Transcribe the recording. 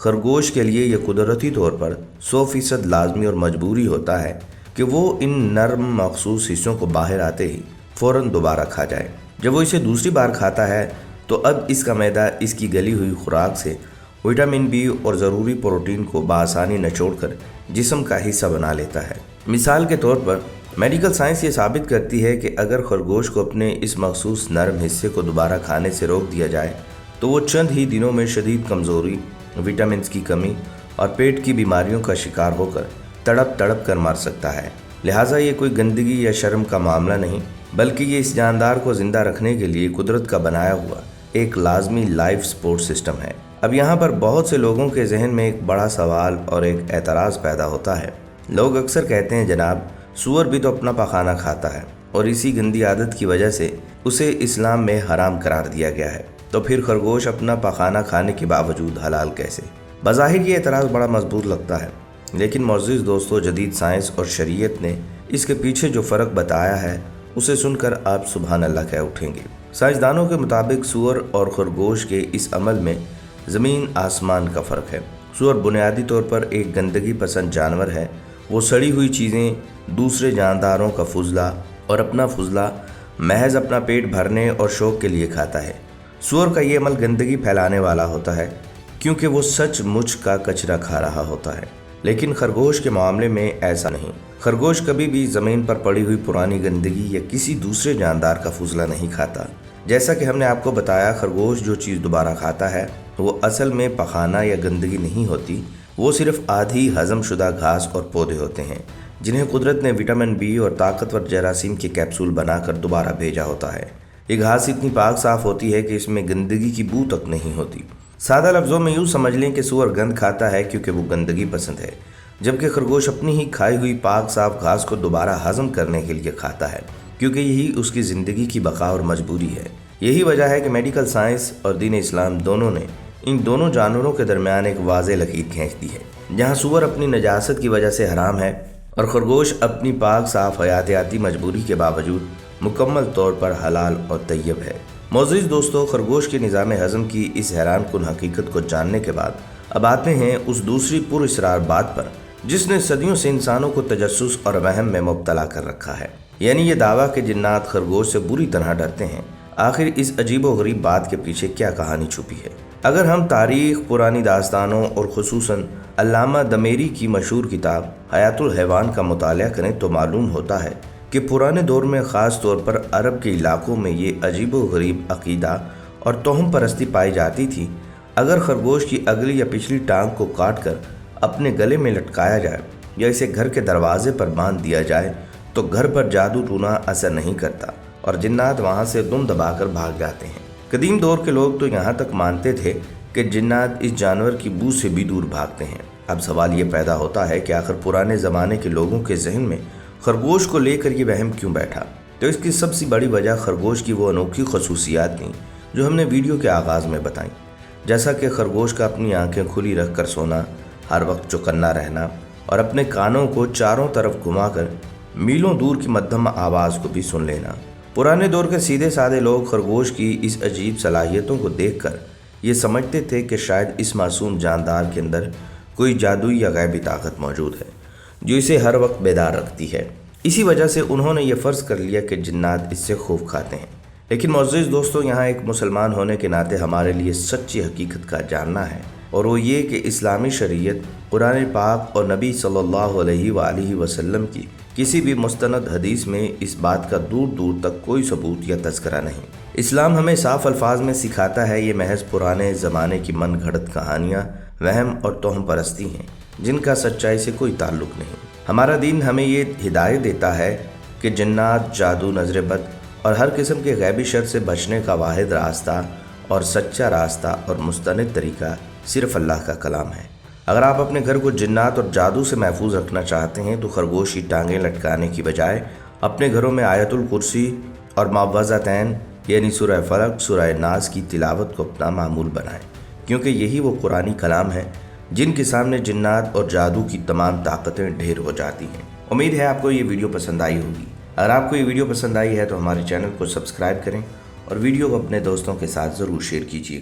خرگوش کے لیے یہ قدرتی طور پر 100% لازمی اور مجبوری ہوتا ہے کہ وہ ان نرم مخصوص حصوں کو باہر آتے ہی فوراً دوبارہ کھا جائے۔ جب وہ اسے دوسری بار کھاتا ہے تو اب اس کا معدہ اس کی گلی ہوئی خوراک سے وٹامن بی اور ضروری پروٹین کو بآسانی نچوڑ کر جسم کا حصہ بنا لیتا ہے۔ مثال کے طور پر میڈیکل سائنس یہ ثابت کرتی ہے کہ اگر خرگوش کو اپنے اس مخصوص نرم حصے کو دوبارہ کھانے سے روک دیا جائے تو وہ چند ہی دنوں میں شدید کمزوری، وٹامنز کی کمی اور پیٹ کی بیماریوں کا شکار ہو کر تڑپ کر مر سکتا ہے۔ لہٰذا یہ کوئی گندگی یا شرم کا معاملہ نہیں، بلکہ یہ اس جاندار کو زندہ رکھنے کے لیے قدرت کا بنایا ہوا ایک لازمی لائف سپورٹ سسٹم ہے۔ اب یہاں پر بہت سے لوگوں کے ذہن میں ایک بڑا سوال اور ایک اعتراض پیدا ہوتا ہے۔ لوگ اکثر کہتے ہیں جناب، سور بھی تو اپنا پخانہ کھاتا ہے اور اسی گندی عادت کی وجہ سے اسے اسلام میں حرام قرار دیا گیا ہے، تو پھر خرگوش اپنا پخانہ کھانے کے باوجود حلال کیسے؟ بظاہر یہ اعتراض بڑا مضبوط لگتا ہے، لیکن معزز دوستو، جدید سائنس اور شریعت نے اس کے پیچھے جو فرق بتایا ہے اسے سن کر آپ سبحان اللہ کہہ اٹھیں گے۔ سائنسدانوں کے مطابق سور اور خرگوش کے اس عمل میں زمین آسمان کا فرق ہے۔ سور بنیادی طور پر ایک گندگی پسند جانور ہے۔ وہ سڑی ہوئی چیزیں، دوسرے جانداروں کا فضلہ اور اپنا فضلہ محض اپنا پیٹ بھرنے اور شوق کے لیے کھاتا ہے۔ سور کا یہ عمل گندگی پھیلانے والا ہوتا ہے کیونکہ وہ سچ مچ کا کچرا کھا رہا ہوتا ہے، لیکن خرگوش کے معاملے میں ایسا نہیں۔ خرگوش کبھی بھی زمین پر پڑی ہوئی پرانی گندگی یا کسی دوسرے جاندار کا فضلہ نہیں کھاتا۔ جیسا کہ ہم نے آپ کو بتایا، خرگوش جو چیز دوبارہ کھاتا ہے وہ اصل میں پخانہ یا گندگی نہیں ہوتی، وہ صرف آدھی ہضم شدہ گھاس اور پودے ہوتے ہیں جنہیں قدرت نے وٹامن بی اور طاقتور جراثیم کے کیپسول بنا کر دوبارہ بھیجا ہوتا ہے۔ یہ گھاس اتنی پاک صاف ہوتی ہے کہ اس میں گندگی کی بو تک نہیں ہوتی۔ سادہ لفظوں میں یوں سمجھ لیں کہ سور گند کھاتا ہے کیونکہ وہ گندگی پسند ہے، جبکہ خرگوش اپنی ہی کھائی ہوئی پاک صاف گھاس کو دوبارہ ہضم کرنے کے لیے کھاتا ہے، کیونکہ یہی اس کی زندگی کی بقا اور مجبوری ہے۔ یہی وجہ ہے کہ میڈیکل سائنس اور دین اسلام دونوں نے ان دونوں جانوروں کے درمیان ایک واضح لکیر کھینچ دی ہے۔ جہاں سور اپنی نجاست کی وجہ سے حرام ہے اور خرگوش اپنی پاک صاف حیاتیاتی مجبوری کے باوجود مکمل طور پر حلال اور طیب ہے۔ معزز دوستو، خرگوش کے نظام ہضم کی اس حیران کن حقیقت کو جاننے کے بعد اب آتے ہیں اس دوسری پراسرار بات پر جس نے صدیوں سے انسانوں کو تجسس اور وہم میں مبتلا کر رکھا ہے، یعنی یہ دعویٰ کہ جنات خرگوش سے بری طرح ڈرتے ہیں۔ آخر اس عجیب و غریب بات کے پیچھے کیا کہانی چھپی ہے؟ اگر ہم تاریخ، پرانی داستانوں اور خصوصاً علامہ دمیری کی مشہور کتاب حیات الحیوان کا مطالعہ کریں تو معلوم ہوتا ہے کہ پرانے دور میں خاص طور پر عرب کے علاقوں میں یہ عجیب و غریب عقیدہ اور توہم پرستی پائی جاتی تھی۔ اگر خرگوش کی اگلی یا پچھلی ٹانگ کو کاٹ کر اپنے گلے میں لٹکایا جائے یا اسے گھر کے دروازے پر باندھ دیا جائے تو گھر پر جادو ٹونا اثر نہیں کرتا اور جنات وہاں سے دم دبا کر بھاگ جاتے ہیں۔ قدیم دور کے لوگ تو یہاں تک مانتے تھے کہ جنات اس جانور کی بو سے بھی دور بھاگتے ہیں۔ اب سوال یہ پیدا ہوتا ہے کہ آخر پرانے زمانے کے لوگوں کے ذہن میں خرگوش کو لے کر یہ وہم کیوں بیٹھا؟ تو اس کی سب سے بڑی وجہ خرگوش کی وہ انوکھی خصوصیات تھیں جو ہم نے ویڈیو کے آغاز میں بتائیں، جیسا کہ خرگوش کا اپنی آنکھیں کھلی رکھ کر سونا، ہر وقت چوکنا رہنا اور اپنے کانوں کو چاروں طرف گھما کر میلوں دور کی مدھم آواز کو بھی سن لینا۔ پرانے دور کے سیدھے سادے لوگ خرگوش کی اس عجیب صلاحیتوں کو دیکھ کر یہ سمجھتے تھے کہ شاید اس معصوم جاندار کے اندر کوئی جادوئی یا غیبی طاقت موجود ہے جو اسے ہر وقت بیدار رکھتی ہے۔ اسی وجہ سے انہوں نے یہ فرض کر لیا کہ جنات اس سے خوف کھاتے ہیں۔ لیکن معزز دوستو، یہاں ایک مسلمان ہونے کے ناطے ہمارے لیے سچی حقیقت کا جاننا ہے، اور وہ یہ کہ اسلامی شریعت، قرآن پاک اور نبی صلی اللہ علیہ وآلہ وسلم کی کسی بھی مستند حدیث میں اس بات کا دور دور تک کوئی ثبوت یا تذکرہ نہیں۔ اسلام ہمیں صاف الفاظ میں سکھاتا ہے یہ محض پرانے زمانے کی من گھڑت کہانیاں، وہم اور توہم پرستی ہیں جن کا سچائی سے کوئی تعلق نہیں۔ ہمارا دین ہمیں یہ ہدایت دیتا ہے کہ جنات، جادو، نظر بد اور ہر قسم کے غیبی شر سے بچنے کا واحد راستہ اور سچا راستہ اور مستند طریقہ صرف اللہ کا کلام ہے۔ اگر آپ اپنے گھر کو جنات اور جادو سے محفوظ رکھنا چاہتے ہیں تو خرگوش کی ٹانگیں لٹکانے کی بجائے اپنے گھروں میں آیت الکرسی اور معوذتین یعنی سورہ فلق، سورہ ناس کی تلاوت کو اپنا معمول بنائیں، کیونکہ یہی وہ قرآنی کلام ہے جن کے سامنے جنات اور جادو کی تمام طاقتیں ڈھیر ہو جاتی ہیں۔ امید ہے آپ کو یہ ویڈیو پسند آئی ہوگی۔ اگر آپ کو یہ ویڈیو پسند آئی ہے تو ہمارے چینل کو سبسکرائب کریں اور ویڈیو کو اپنے دوستوں کے ساتھ ضرور شیئر کیجیے۔